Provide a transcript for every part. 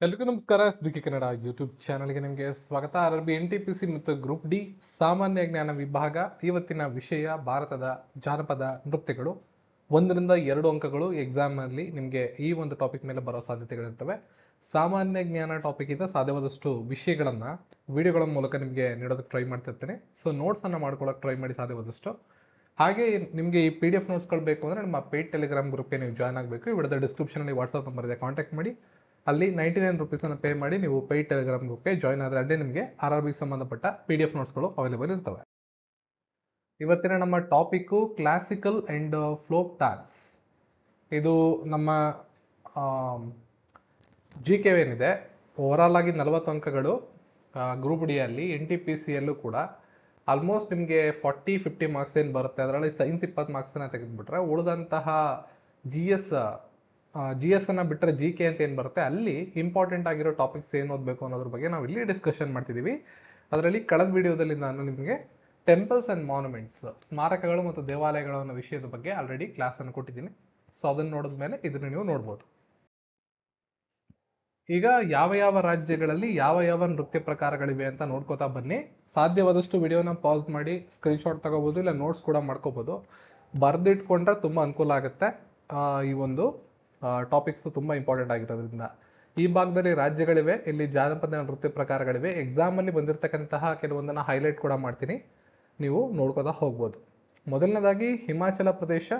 ಎಲ್ರಿಗೂ ನಮಸ್ಕಾರ. ಎಸ್ಬಿಕೆ ಕನ್ನಡ ಯೂಟ್ಯೂಬ್ ಚಾನಲ್ಗೆ ನಿಮಗೆ ಸ್ವಾಗತ. ಆರ್ಆರ್ಬಿ NTPC ಮತ್ತು ಗ್ರೂಪ್ ಡಿ ಸಾಮಾನ್ಯ ಜ್ಞಾನ ವಿಭಾಗ. ಇವತ್ತಿನ ವಿಷಯ ಭಾರತದ ಜಾನಪದ ನೃತ್ಯಗಳು. 1ರಿಂದ 2 ಅಂಕಗಳು ಎಕ್ಸಾಮ್ ಅಲ್ಲಿ ನಿಮಗೆ ಈ ಒಂದು ಟಾಪಿಕ್ ಮೇಲೆ ಬರೋ ಸಾಧ್ಯತೆಗಳಿರ್ತವೆ. ಸಾಮಾನ್ಯ ಜ್ಞಾನ ಟಾಪಿಕ್ ಇಂದ ಸಾಧ್ಯವಾದಷ್ಟು ವಿಷಯಗಳನ್ನ ವಿಡಿಯೋಗಳ ಮೂಲಕ ನಿಮಗೆ ನೀಡೋದಕ್ಕೆ ಟ್ರೈ ಮಾಡ್ತಿರ್ತೇನೆ. ಸೊ ನೋಟ್ಸ್ ಅನ್ನ ಮಾಡ್ಕೊಳ್ಳೋಕೆ ಟ್ರೈ ಮಾಡಿ ಸಾಧ್ಯವಾದಷ್ಟು. ಹಾಗೆ ನಿಮಗೆ ಈ PDF ನೋಟ್ಸ್ಗಳು ಬೇಕು ಅಂದ್ರೆ ನಮ್ಮ ಪೇಡ್ ಟೆಲಿಗ್ರಾಮ್ ಗ್ರೂಪ್ಗೆ ನೀವು ಜಾಯ್ನ್ ಆಗಬೇಕು. ಈ ವಿಡಿಯೋದ ಡಿಸ್ಕ್ರಿಪ್ಷನ್ ಅಲ್ಲಿ ವಾಟ್ಸ್ಆಪ್ ನಂಬರ್ ಇದೆ, ಕಾಂಟ್ಯಾಕ್ಟ್ ಮಾಡಿ. ಅಲ್ಲಿ 99 ರುಪೀಸ್ ಅನ್ನು ಪೇ ಮಾಡಿ ನೀವು ಪೇಡ್ ಟೆಲಿಗ್ರಾಮ್ ಗ್ರೂಪ್ಗೆ ಜಾಯ್ನ್ ಆದ್ರೆ ಅಲ್ಲೇ ನಿಮಗೆ RRBಗೆ ಸಂಬಂಧಪಟ್ಟ PDF ನೋಟ್ಸ್ಗಳು ಅವೈಲೇಬಲ್ ಇರ್ತವೆ. ಇವತ್ತಿನ ನಮ್ಮ topic classical and folk dance. ಇದು ನಮ್ಮ GK ಏನಿದೆ ಓವರಾಲ್ ಆಗಿ 40 ಅಂಕಗಳು ಗ್ರೂಪ್ ಡಿ ಅಲ್ಲಿ. NTPC ಯಲ್ಲೂ ಕೂಡ ಆಲ್ಮೋಸ್ಟ್ ನಿಮಗೆ 40-50 ಮಾರ್ಕ್ಸ್ ಏನು ಬರುತ್ತೆ. ಅದರಲ್ಲಿ ಸೈನ್ಸ್ 20 ಮಾರ್ಕ್ಸ್ ಅನ್ನ ತೆಗೆದುಬಿಟ್ರೆ ಉಳಿದಂತಹ GS ಅನ್ನ ಬಿಟ್ಟರೆ GK ಅಂತ ಏನು ಬರುತ್ತೆ ಅಲ್ಲಿ ಇಂಪಾರ್ಟೆಂಟ್ ಆಗಿರೋ ಟಾಪಿಕ್ಸ್ ಏನು ಓದಬೇಕು ಅನ್ನೋದ್ರ ಬಗ್ಗೆ ನಾವು ಇಲ್ಲಿ ಡಿಸ್ಕಷನ್ ಮಾಡ್ತಿದ್ದೀವಿ. ಅದರಲ್ಲಿ ಕಳೆದ ವಿಡಿಯೋದಲ್ಲಿ ನಾನು ನಿಮಗೆ ಟೆಂಪಲ್ಸ್ ಅಂಡ್ ಮಾನ್ಯುಮೆಂಟ್ಸ್, ಸ್ಮಾರಕಗಳು ಮತ್ತು ದೇವಾಲಯಗಳ ಅನ್ನೋ ವಿಷಯದ ಬಗ್ಗೆ ಆಲ್ರೆಡಿ ಕ್ಲಾಸ್ ಅನ್ನು ಕೊಟ್ಟಿದ್ದೀನಿ. ಸೊ ಅದನ್ನು ನೋಡಿದ್ಮೇಲೆ ಇದನ್ನು ನೀವು ನೋಡ್ಬೋದು. ಈಗ ಯಾವ ಯಾವ ರಾಜ್ಯಗಳಲ್ಲಿ ಯಾವ ಯಾವ ನೃತ್ಯ ಪ್ರಕಾರಗಳಿವೆ ಅಂತ ನೋಡ್ಕೋತಾ ಬನ್ನಿ. ಸಾಧ್ಯವಾದಷ್ಟು ವಿಡಿಯೋನ ಪಾಸ್ ಮಾಡಿ ಸ್ಕ್ರೀನ್ಶಾಟ್ ತಗೋಬಹುದು, ಇಲ್ಲ ನೋಟ್ಸ್ ಕೂಡ ಮಾಡ್ಕೋಬಹುದು. ಬರ್ದಿಟ್ಕೊಂಡ್ರೆ ತುಂಬಾ ಅನುಕೂಲ ಆಗುತ್ತೆ. ಈ ಒಂದು ಟಾಪಿಕ್ಸ್ ತುಂಬಾ ಇಂಪಾರ್ಟೆಂಟ್ ಆಗಿರೋದ್ರಿಂದ. ಈ ಭಾಗದಲ್ಲಿ ರಾಜ್ಯಗಳಿವೆ, ಇಲ್ಲಿ ಜಾನಪದ ನೃತ್ಯ ಪ್ರಕಾರಗಳಿವೆ. ಎಕ್ಸಾಮ್ ಅಲ್ಲಿ ಬಂದಿರತಕ್ಕಂತಹ ಕೆಲವೊಂದನ್ನ ಹೈಲೈಟ್ ಕೂಡ ಮಾಡ್ತೀನಿ, ನೀವು ನೋಡ್ಕೋತಾ ಹೋಗ್ಬೋದು. ಮೊದಲನೇದಾಗಿ ಹಿಮಾಚಲ ಪ್ರದೇಶ,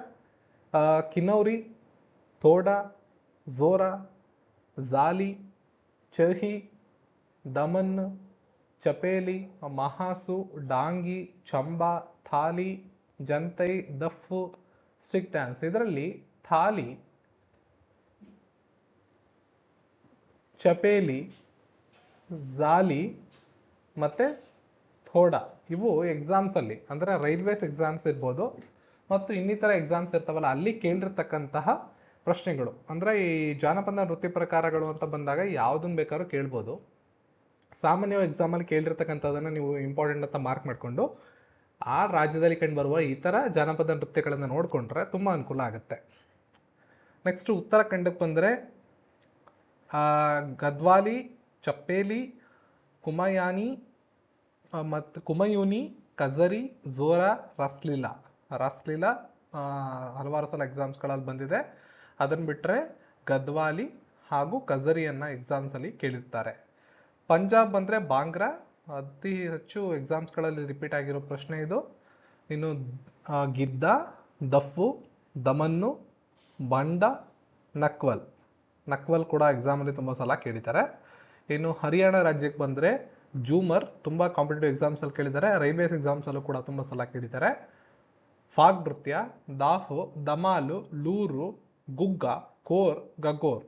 ಕಿನ್ನೌರಿ, ಥೋಡಾ, ಝೋರಾ, ಝಾಲಿ, ಚರ್ಹಿ, ದಮನ್, ಚಪೇಲಿ, ಮಹಾಸು, ಡಾಂಗಿ, ಚಂಬಾ, ಥಾಲಿ, ಜಂತೈ, ದಫ್, ಸ್ಟಿಕ್ ಡ್ಯಾನ್ಸ್. ಇದರಲ್ಲಿ ಥಾಲಿ, ಚಪೇಲಿ, ಝಾಲಿ ಮತ್ತೆ ಥೋಡಾ ಇವು ಎಕ್ಸಾಮ್ಸ್ ಅಲ್ಲಿ, ಅಂದ್ರೆ ರೈಲ್ವೇಸ್ ಎಕ್ಸಾಮ್ಸ್ ಇರ್ಬೋದು ಮತ್ತು ಇನ್ನಿತರ ಎಕ್ಸಾಮ್ಸ್ ಇರ್ತಾವಲ್ಲ ಅಲ್ಲಿ ಕೇಳಿರ್ತಕ್ಕಂತಹ ಪ್ರಶ್ನೆಗಳು. ಅಂದ್ರೆ ಈ ಜಾನಪದ ನೃತ್ಯ ಪ್ರಕಾರಗಳು ಅಂತ ಬಂದಾಗ ಯಾವ್ದನ್ ಬೇಕಾದ್ರೂ ಕೇಳ್ಬೋದು. ಸಾಮಾನ್ಯವಾಗಿ ಎಕ್ಸಾಮ್ ಅಲ್ಲಿ ಕೇಳಿರ್ತಕ್ಕಂಥದನ್ನ ನೀವು ಇಂಪಾರ್ಟೆಂಟ್ ಅಂತ ಮಾರ್ಕ್ ಮಾಡ್ಕೊಂಡು ಆ ರಾಜ್ಯದಲ್ಲಿ ಕಂಡು ಬರುವ ಇತರ ಜಾನಪದ ನೃತ್ಯಗಳನ್ನ ನೋಡ್ಕೊಂಡ್ರೆ ತುಂಬಾ ಅನುಕೂಲ ಆಗುತ್ತೆ. ನೆಕ್ಸ್ಟ್ ಉತ್ತರಾಖಂಡಕ್ಕೆ ಬಂದ್ರೆ ಗದ್ವಾಲಿ, ಚಪ್ಪೇಲಿ, ಕುಮಯಾನಿ ಮತ್ತು ಕುಮಯೂನಿ, ಕಜರಿ, ಝೋರಾ, ರಾಸ್ಲೀಲಾ. ರಾಸ್ಲೀಲಾ ಹಲವಾರು ಸಲ ಎಕ್ಸಾಮ್ಸ್ಗಳಲ್ಲಿ ಬಂದಿದೆ. ಅದನ್ನ ಬಿಟ್ಟರೆ ಗದ್ವಾಲಿ ಹಾಗೂ ಕಜರಿಯನ್ನ ಎಕ್ಸಾಮ್ಸ್ ಅಲ್ಲಿ ಕೇಳಿರ್ತಾರೆ. ಪಂಜಾಬ್ ಬಂದ್ರೆ ಬಾಂಗ್ರಾ, ಅತಿ ಹೆಚ್ಚು ಎಕ್ಸಾಮ್ಸ್ಗಳಲ್ಲಿ ರಿಪೀಟ್ ಆಗಿರೋ ಪ್ರಶ್ನೆ ಇದು. ಇನ್ನು ಗಿದ್ದ, ದಫ್ಫು, ದಮನ್ನು, ಬಂಡ, ನಕ್ವಲ್. ನಕ್ವಲ್ ಕೂಡ ಎಕ್ಸಾಮ್ ಅಲ್ಲಿ ತುಂಬಾ ಸಲ ಕೇಳಿದ್ದಾರೆ. ಇನ್ನು ಹರಿಯಾಣ ರಾಜ್ಯಕ್ಕೆ ಬಂದ್ರೆ ಜೂಮರ್, ತುಂಬಾ ಕಾಂಪಿಟೇಟಿವ್ ಎಕ್ಸಾಮ್ಸ್ ಅಲ್ಲಿ ಕೇಳಿದ್ದಾರೆ. ರೈಲ್ವೇಸ್ ಎಕ್ಸಾಮ್ಸ್ ಅಲ್ಲೂ ಕೂಡ ತುಂಬಾ ಸಲ ಕೇಳಿದ್ದಾರೆ. ಫಾಗ್ ನೃತ್ಯ, ದಾಫು, ದಮಾಲು, ಲೂರು, ಗುಗ್ಗ, ಕೋರ್, ಗಗೋರ್.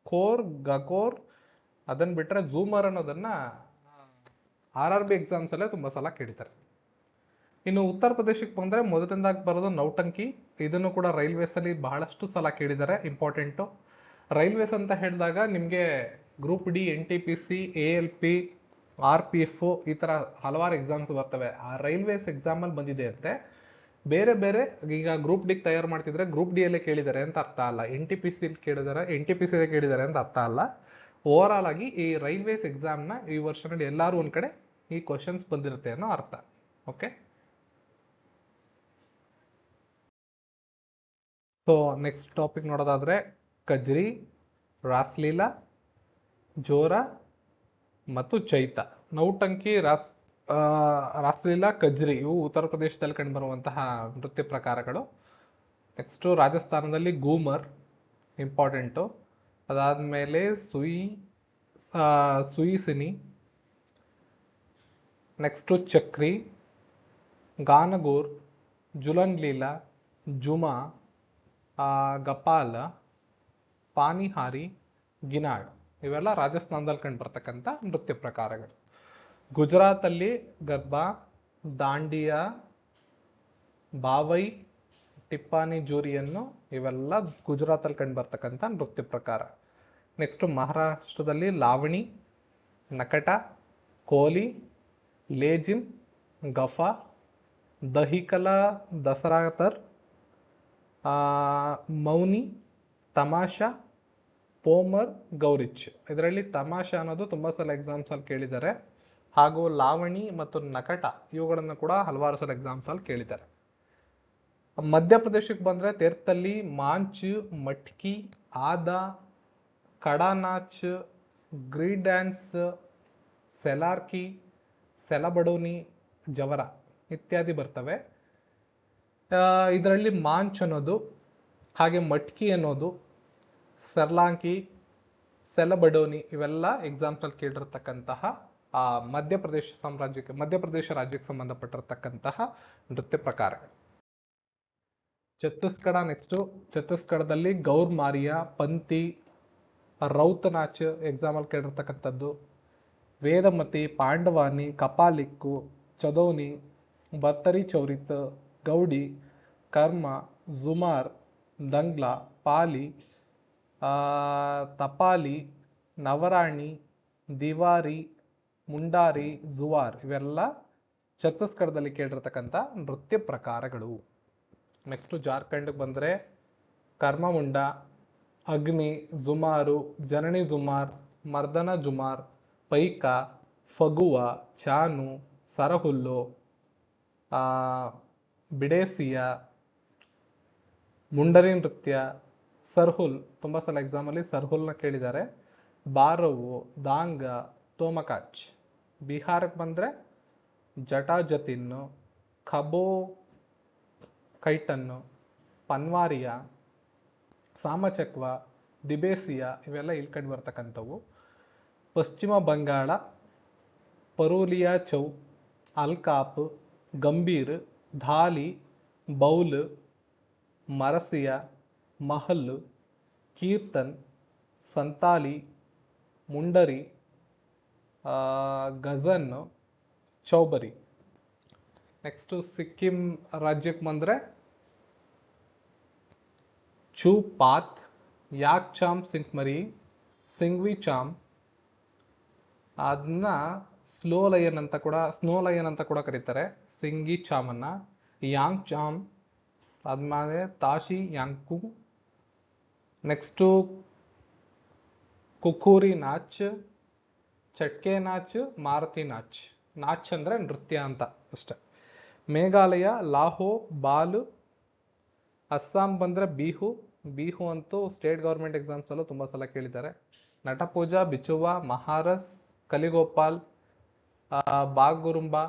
ಕೋರ್, ಗಗೋರ್ ಅದನ್ನ ಬಿಟ್ರೆ ಝೂಮರ್ ಅನ್ನೋದನ್ನ RRB ಎಕ್ಸಾಮ್ಸ್ ಅಲ್ಲೇ ತುಂಬಾ ಸಲ ಕೇಳಿದ್ದಾರೆ. ಇನ್ನು ಉತ್ತರ ಪ್ರದೇಶಕ್ಕೆ ಬಂದ್ರೆ ಮೊದಲನೇದಾಗಿ ಬರೋದು ನೌಟಂಕಿ. ಇದನ್ನು ಕೂಡ ರೈಲ್ವೇಸ್ ಅಲ್ಲಿ ಬಹಳಷ್ಟು ಸಲ ಕೇಳಿದ್ದಾರೆ, ಇಂಪಾರ್ಟೆಂಟು. ರೈಲ್ವೇಸ್ ಅಂತ ಹೇಳಿದಾಗ ನಿಮಗೆ group D, NTPC, ALP, RPF ಈ ತರ ಹಲವಾರು ಎಕ್ಸಾಮ್ಸ್ ಬರ್ತವೆ. ಆ ರೈಲ್ವೇಸ್ ಎಕ್ಸಾಮ್ ಅಲ್ಲಿ ಬಂದಿದೆ ಅಂತೆ. ಬೇರೆ ಬೇರೆ ಈಗ ಗ್ರೂಪ್ ಡಿ ತಯಾರು ಮಾಡ್ತಿದ್ರೆ ಗ್ರೂಪ್ ಡಿ ಅಲ್ಲೇ ಕೇಳಿದ್ದಾರೆ ಅಂತ ಅರ್ಥ ಅಲ್ಲ, NTPC ಕೇಳಿದ್ದಾರೆ, NTPC ಕೇಳಿದ್ದಾರೆ ಅಂತ ಅರ್ಥ ಅಲ್ಲ. ಓವರ್ ಆಲ್ ಆಗಿ ಈ ರೈಲ್ವೇಸ್ ಎಕ್ಸಾಮ್ ನ ಈ ವರ್ಷದಲ್ಲಿ ಎಲ್ಲಾರು ಒಂದ್ ಕಡೆ ಈ ಕ್ವಶನ್ಸ್ ಬಂದಿರುತ್ತೆ ಅನ್ನೋ ಅರ್ಥ. ಓಕೆ, ಸೊ ನೆಕ್ಸ್ಟ್ ಟಾಪಿಕ್ ನೋಡೋದಾದ್ರೆ ಕಜ್ರಿ, ರಾಸ್ಲೀಲಾ, ಜೋರಾ ಮತ್ತು ಚೈತ. ನೌಟಂಕಿ, ರಾಸ್ಲೀಲಾ, ಕಜ್ರಿ ಇವು ಉತ್ತರ ಪ್ರದೇಶದಲ್ಲಿ ಕಂಡು ಬರುವಂತಹ ನೃತ್ಯ ಪ್ರಕಾರಗಳು. ನೆಕ್ಸ್ಟ್ ರಾಜಸ್ಥಾನದಲ್ಲಿ ಗೂಮರ್ ಇಂಪಾರ್ಟೆಂಟು. ಅದಾದ್ಮೇಲೆ ಸುಯಿಸಿನಿ, ನೆಕ್ಸ್ಟ್ ಚಕ್ರಿ, ಗಾನಗೋರ್, ಜುಲನ್ ಲೀಲಾ, ಜುಮಾ, ಗಪಾಲ, ಪಾನಿಹಾರಿ, ಗಿನಾಡ್ ಇವೆಲ್ಲ ರಾಜಸ್ಥಾನದಲ್ಲಿ ಕಂಡು ಬರ್ತಕ್ಕಂಥ ನೃತ್ಯ ಪ್ರಕಾರಗಳು. ಗುಜರಾತ್ ಅಲ್ಲಿ ಗರ್ಬಾ, ದಾಂಡಿಯಾ, ಬಾವೈ, ಟಿಪ್ಪಾನಿ ಜೂರಿಯನ್ನು ಇವೆಲ್ಲ ಗುಜರಾತ್ ಅಲ್ಲಿ ಕಂಡು ಬರ್ತಕ್ಕಂಥ ನೃತ್ಯ ಪ್ರಕಾರ. ನೆಕ್ಸ್ಟ್ ಮಹಾರಾಷ್ಟ್ರದಲ್ಲಿ ಲಾವಣಿ, ನಕಟ, ಕೋಲಿ, ಲೇಜಿಮ್, ಗಫಾ, ದಹಿಕಲಾ, ದಸರಾತರ್, ಮೌನಿ, ತಮಾಷಾ, ಪೋಮರ್ ಗೌರಿಚ್. ಇದರಲ್ಲಿ ತಮಾಷಾ ಅನ್ನೋದು ತುಂಬಾ ಸಲ ಎಕ್ಸಾಮ್ಸ್ ಅಲ್ಲಿ ಕೇಳಿದ್ದಾರೆ, ಹಾಗೂ ಲಾವಣಿ ಮತ್ತು ನಕಟ ಇವುಗಳನ್ನು ಕೂಡ ಹಲವಾರು ಸಲ ಎಕ್ಸಾಮ್ಸ್ ಅಲ್ಲಿ ಕೇಳಿದ್ದಾರೆ. ಮಧ್ಯಪ್ರದೇಶಕ್ಕೆ ಬಂದ್ರೆ ತೇರ್ತಲ್ಲಿ, ಮಾಂಚ್, ಮಟ್ಕಿ, ಆದ, ಕಡಾನಾಚ್, ಗ್ರೀ ಡ್ಯಾನ್ಸ್, ಸೆಲಾರ್ಕಿ, ಸೆಲಬಡೋನಿ, ಜವರ ಇತ್ಯಾದಿ ಬರ್ತವೆ. ಇದರಲ್ಲಿ ಮಾಂಚ್ ಅನ್ನೋದು, ಹಾಗೆ ಮಟ್ಕಿ ಅನ್ನೋದು, ಸರ್ಲಾಂಕಿ, ಸೆಲಬಡೋನಿ ಇವೆಲ್ಲ ಎಕ್ಸಾಮ್ಸ್ ಅಲ್ಲಿ ಕೇಳಿರ್ತಕ್ಕಂತಹ ಮಧ್ಯಪ್ರದೇಶ ರಾಜ್ಯಕ್ಕೆ ಸಂಬಂಧಪಟ್ಟಿರ್ತಕ್ಕಂತಹ ನೃತ್ಯ ಪ್ರಕಾರಗಳು. ಛತ್ತೀಸ್ಗಢ ನೆಕ್ಸ್ಟ್. ಛತ್ತೀಸ್ಗಢದಲ್ಲಿ guar Maria, ಪಂತಿ, Raut notch exam ಅಲ್ಲಿ ಕೇಳಿರ್ತಕ್ಕಂಥದ್ದು, ವೇದಮತಿ, ಪಾಂಡವಾನಿ, ಕಪಾಲಿಕ್ಕು, ಚದೋನಿ, ಬತ್ತರಿ ಚೌರಿತ್, ಗೌಡಿ, ಕರ್ಮ, ಜುಮಾರ್, ದಂಗ್ಲಾ, ಪಾಲಿ, ತಪಾಲಿ, ನವರಾಣಿ, ದಿವಾರಿ, ಮುಂಡಾರಿ, ಜುವಾರ್ ಇವೆಲ್ಲ ಛತ್ತೀಸ್ಗಢದಲ್ಲಿ ಕೇಳಿರ್ತಕ್ಕಂಥ ನೃತ್ಯ ಪ್ರಕಾರಗಳು. ನೆಕ್ಸ್ಟ್ ಜಾರ್ಖಂಡ್ ಬಂದ್ರೆ ಕರ್ಮಮುಂಡ, ಅಗ್ನಿ, ಜುಮಾರು, ಜನನಿ ಜುಮಾರ್, ಮರ್ದನ ಜುಮಾರ್, ಪೈಕ, ಫಗುವ, ಚಾನು, ಸರಹುಲ್ಲು, ಬಿಡೇಸಿಯಾ, ಮುಂಡರಿ ನೃತ್ಯ, ಸರ್ಹುಲ್ ತುಂಬಾ ಸಲ ಎಕ್ಸಾಮ್ ಅಲ್ಲಿ ಸರ್ಹುಲ್ನ ಕೇಳಿದ್ದಾರೆ, ಬಾರವು, ದಾಂಗ, ತೋಮಕಾಚ್. ಬಿಹಾರಕ್ಕೆ ಬಂದ್ರೆ ಜಟಾಜತಿನ್ನು, ಖಬೋ ಕೈಟನ್ನು, ಪನ್ವಾರಿಯ, ಸಾಮಚಕ್ವ, ದಿಬೇಸಿಯಾ ಇವೆಲ್ಲ ಇಲ್ಲಿ ಕಂಡು ಬರ್ತಕ್ಕಂಥವು. ಪಶ್ಚಿಮ ಬಂಗಾಳ ಪರೂಲಿಯಾ ಚೌ, ಅಲ್ಕಾಪ್, ಗಂಭೀರ್, ಧಾಲಿ, ಬೌಲ್, ಮರಸಿಯ, ಮಹಲ್, ಕೀರ್ತನ್, ಸಂತಾಲಿ, ಮುಂಡರಿ, ಗಜನ್, ಚೌಬರಿ. ನೆಕ್ಸ್ಟ್ ಸಿಕ್ಕಿಂ ರಾಜ್ಯಕ್ಕೆ ಬಂದ್ರೆ ಚೂ ಪಾತ್, ಯಾಕ್ ಚಾಮ್ ಸಿಂಕ್ಮರಿ, ಸಿಂಗ್ವಿ ಚಾಮ್, ಅದನ್ನ ಸ್ನೋ ಲಯನ್ ಅಂತ ಕೂಡ ಕರೀತಾರೆ, ಸಿಂಗಿ ಚಾಮ್ ಅನ್ನ, ಯಾಂಗ್ ಚಾಮ್, ಆದ್ಮೇಲೆ ತಾಶಿ ಯಾಂಕು. ನೆಕ್ಸ್ಟು ಕುಕೂರಿ ನಾಚ್, ಚಟ್ಕೆ ನಾಚ್, ಮಾರುತಿ ನಾಚ್. ನಾಚ್ ಅಂದ್ರೆ ನೃತ್ಯ ಅಂತ ಅಷ್ಟೆ. ಮೇಘಾಲಯ ಲಾಹೋ, ಬಾಲ್. ಅಸ್ಸಾಂ ಬಂದ್ರೆ ಬಿಹು ಅಂತೂ ಸ್ಟೇಟ್ ಗವರ್ಮೆಂಟ್ ಎಕ್ಸಾಮ್ಸ್ ಅಲ್ಲೂ ತುಂಬಾ ಸಲ ಕೇಳಿದ್ದಾರೆ. ನಟಪೂಜಾ, ಬಿಚುವಾ, ಮಹಾರಸ್, ಕಲಿಗೋಪಾಲ್, ಬಾಗುರುಂಬಾ,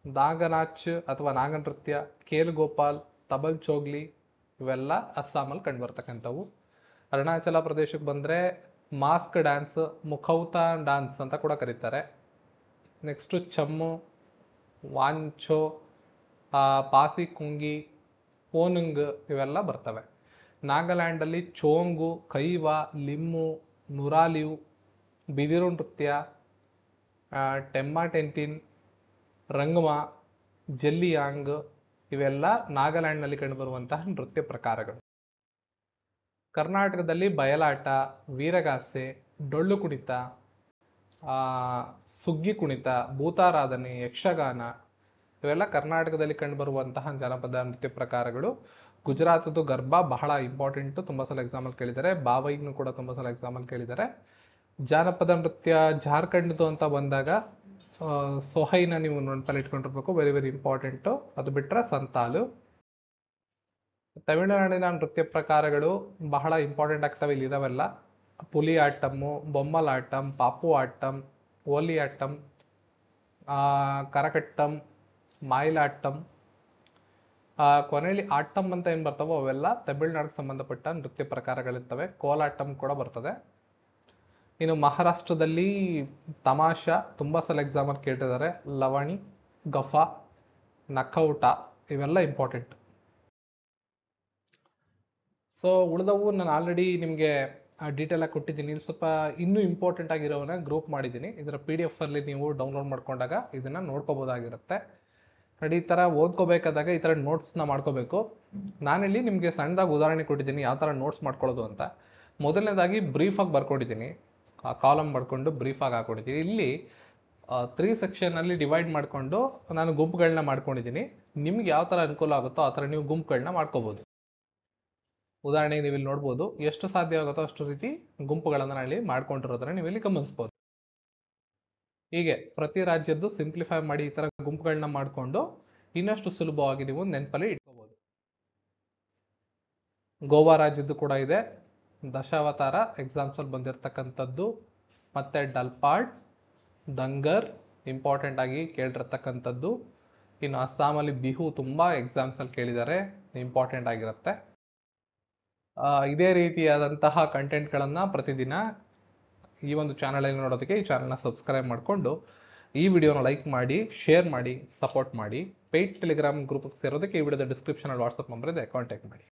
ನಾಗನಾಚ್ ಅಥವಾ ನಾಗನೃತ್ಯ, ಕೇಲ್ ಗೋಪಾಲ್, ತಬಲ್ ಚೋಗ್ಲಿ ಇವೆಲ್ಲ ಅಸ್ಸಾಮಲ್ಲಿ ಕಂಡು ಬರ್ತಕ್ಕಂಥವು. ಅರುಣಾಚಲ ಪ್ರದೇಶಕ್ಕೆ ಬಂದ್ರೆ ಮಾಸ್ಕ್ ಡ್ಯಾನ್ಸ್, ಮುಖೌತಾ ಡ್ಯಾನ್ಸ್ ಅಂತ ಕೂಡ ಕರೀತಾರೆ. ನೆಕ್ಸ್ಟ್ ಚಮ್ಮು, ವಾಂಚೋ, ಪಾಸಿ ಕುಂಗಿ, ಪೋನುಂಗ್ ಇವೆಲ್ಲ ಬರ್ತವೆ. ನಾಗಾಲ್ಯಾಂಡ್ ಅಲ್ಲಿ ಚೋಂಗು, ಕೈವಾ, ಲಿಮ್ಮು, ನುರಾಲಿಯು, ಬಿದಿರು ನೃತ್ಯ, ಟೆಮ್ಮಾ ಟೆಂಟಿನ್, ರಂಗಮಾ, ಜೆಲ್ಲಿಯಾಂಗ್ ಇವೆಲ್ಲ ನಾಗಾಲ್ಯಾಂಡ್ ನಲ್ಲಿ ಕಂಡುಬರುವಂತಹ ನೃತ್ಯ ಪ್ರಕಾರಗಳು. ಕರ್ನಾಟಕದಲ್ಲಿ ಬಯಲಾಟ, ವೀರಗಾಸೆ, ಡೊಳ್ಳು ಕುಣಿತ, ಸುಗ್ಗಿ ಕುಣಿತ, ಭೂತಾರಾಧನೆ, ಯಕ್ಷಗಾನ ಇವೆಲ್ಲ ಕರ್ನಾಟಕದಲ್ಲಿ ಕಂಡುಬರುವಂತಹ ಜನಪದ ನೃತ್ಯ ಪ್ರಕಾರಗಳು. ಗುಜರಾತದ್ದು ಗರ್ಬಾ ಬಹಳ ಇಂಪಾರ್ಟೆಂಟ್, ತುಂಬಾ ಸಲ ಎಕ್ಸಾಮ್ ಅಲ್ಲಿ ಕೇಳಿದ್ದಾರೆ. ಬಾವೈನು ಕೂಡ ತುಂಬಾ ಸಲ ಎಕ್ಸಾಮ್ ಅಲ್ಲಿ ಕೇಳಿದ್ದಾರೆ. ಜಾನಪದ ನೃತ್ಯ ಜಾರ್ಖಂಡ್ದು ಅಂತ ಬಂದಾಗ ಸೊಹೈನ ನೀವು ನೆನಪಲ್ಲಿ ಇಟ್ಕೊಂಡಿರ್ಬೇಕು, ವೆರಿ ವೆರಿ ಇಂಪಾರ್ಟೆಂಟ್. ಅದು ಬಿಟ್ರೆ ಸಂತಾಲು. ತಮಿಳುನಾಡಿನ ನೃತ್ಯ ಪ್ರಕಾರಗಳು ಬಹಳ ಇಂಪಾರ್ಟೆಂಟ್ ಆಗ್ತವೆ, ಇಲ್ಲಿ ಇದಾವೆಲ್ಲ. ಪುಲಿ ಆಟಮ್ಮು, ಬೊಮ್ಮಲಾಟಂ, ಪಾಪು ಆಟಂ, ಓಲಿ ಆಟಂ, ಕರಕಟ್ಟಂ, ಮಾಯಿಲಾಟಂ. ಕೊನೆಯಲ್ಲಿ ಆಟಂ ಅಂತ ಏನ್ ಬರ್ತಾವೋ ಅವೆಲ್ಲ ತಮಿಳುನಾಡಿಗೆ ಸಂಬಂಧಪಟ್ಟ ನೃತ್ಯ ಪ್ರಕಾರಗಳಿರ್ತವೆ. ಕೋಲಾಟಂ ಕೂಡ ಬರ್ತದೆ. ಇನ್ನು ಮಹಾರಾಷ್ಟ್ರದಲ್ಲಿ ತಮಾಷಾ ತುಂಬಾ ಸಲ ಎಕ್ಸಾಮ್ ಅಲ್ಲಿ ಕೇಳಿದ್ದಾರೆ. ಲವಣಿ, ಗಫಾ, ನಖೌಟ ಇವೆಲ್ಲ ಇಂಪಾರ್ಟೆಂಟ್. ಸೊ ಉಳಿದವು ನಾನು ಆಲ್ರೆಡಿ ನಿಮಗೆ ಡೀಟೇಲ್ ಆಗಿ ಕೊಟ್ಟಿದ್ದೀನಿ. ಸ್ವಲ್ಪ ಇನ್ನೂ ಇಂಪಾರ್ಟೆಂಟ್ ಆಗಿರೋವನ್ನ ಗ್ರೂಪ್ ಮಾಡಿದ್ದೀನಿ. ಇದರ PDF ಅಲ್ಲಿ ನೀವು ಡೌನ್ಲೋಡ್ ಮಾಡ್ಕೊಂಡಾಗ ಇದನ್ನ ನೋಡ್ಕೋಬಹುದಾಗಿರುತ್ತೆ. ನೋಡಿ, ಈ ತರ ಓದ್ಕೋಬೇಕಾದಾಗ ಈ ತರ ನೋಟ್ಸ್ನ ಮಾಡ್ಕೋಬೇಕು. ನಾನಿಲ್ಲಿ ನಿಮಗೆ ಸಣ್ಣದಾಗಿ ಉದಾಹರಣೆ ಕೊಟ್ಟಿದ್ದೀನಿ ಯಾವ ತರ ನೋಟ್ಸ್ ಮಾಡ್ಕೊಳ್ಳೋದು ಅಂತ. ಮೊದಲನೇದಾಗಿ ಬ್ರೀಫ್ ಆಗಿ ಬರ್ಕೊಂಡಿದ್ದೀನಿ, ಕಾಲಮ್ ಮಾಡ್ಕೊಂಡು ಬ್ರೀಫ್ ಆಗಿ ಹಾಕೊಂಡಿದ್ದೀನಿ. ಇಲ್ಲಿ 3 ಸೆಕ್ಷನ್ ಅಲ್ಲಿ ಡಿವೈಡ್ ಮಾಡ್ಕೊಂಡು ನಾನು ಗುಂಪುಗಳನ್ನ ಮಾಡ್ಕೊಂಡಿದ್ದೀನಿ. ನಿಮ್ಗೆ ಯಾವ ತರ ಅನುಕೂಲ ಆಗುತ್ತೋ ಆ ತರ ನೀವು ಗುಂಪುಗಳನ್ನ ಮಾಡ್ಕೋಬಹುದು. ಉದಾಹರಣೆಗೆ ನೀವು ಇಲ್ಲಿ ನೋಡ್ಬೋದು, ಎಷ್ಟು ಸಾಧ್ಯ ಆಗುತ್ತೋ ಅಷ್ಟು ರೀತಿ ಗುಂಪುಗಳನ್ನು ಇಲ್ಲಿ ಮಾಡ್ಕೊಂಡಿರೋದನ್ನ ನೀವು ಇಲ್ಲಿ ಗಮನಿಸ್ಬೋದು. ಹೀಗೆ ಪ್ರತಿ ರಾಜ್ಯದ್ದು ಸಿಂಪ್ಲಿಫೈ ಮಾಡಿ ಈ ತರ ಗುಂಪುಗಳನ್ನ ಮಾಡಿಕೊಂಡು ಇನ್ನಷ್ಟು ಸುಲಭವಾಗಿ ನೀವು ನೆನಪಲ್ಲಿ ಇಟ್ಕೋಬಹುದು. ಗೋವಾ ರಾಜ್ಯದ್ದು ಕೂಡ ಇದೆ, ದಶಾವತಾರ ಎಕ್ಸಾಮ್ಸ್ ಅಲ್ಲಿ ಬಂದಿರತಕ್ಕಂಥದ್ದು, ಮತ್ತೆ ಡಲ್ಪಾಡ್, ದಂಗರ್ ಇಂಪಾರ್ಟೆಂಟ್ ಆಗಿ ಕೇಳಿರ್ತಕ್ಕಂಥದ್ದು. ಇನ್ನು ಅಸ್ಸಾಮಲ್ಲಿ ಬಿಹು ತುಂಬಾ ಎಕ್ಸಾಮ್ಸ್ ಅಲ್ಲಿ ಕೇಳಿದ್ದಾರೆ, ಇಂಪಾರ್ಟೆಂಟ್ ಆಗಿರುತ್ತೆ. ಇದೇ ರೀತಿಯಾದಂತಹ ಕಂಟೆಂಟ್ಗಳನ್ನ ಪ್ರತಿದಿನ ಈ ಒಂದು ಚಾನಲ್ ಅಲ್ಲಿ ನೋಡೋದಕ್ಕೆ ಈ ಚಾನಲ್ನ ಸಬ್ಸ್ಕ್ರೈಬ್ ಮಾಡಿಕೊಂಡು ಈ ವಿಡಿಯೋನ ಲೈಕ್ ಮಾಡಿ, ಶೇರ್ ಮಾಡಿ, ಸಪೋರ್ಟ್ ಮಾಡಿ. ಪೇಯ್ಡ್ ಟೆಲಿಗ್ರಾಮ್ ಗ್ರೂಪ್ ಸೇರೋದಕ್ಕೆ ಈ ವಿಡಿಯೋದ ಡಿಸ್ಕ್ರಿಪ್ಷನ್ ಅಲ್ಲಿ ವಾಟ್ಸ್ಆಪ್ ನಂಬರ್ ಇದೆ, ಕಾಂಟ್ಯಾಕ್ಟ್ ಮಾಡಿ.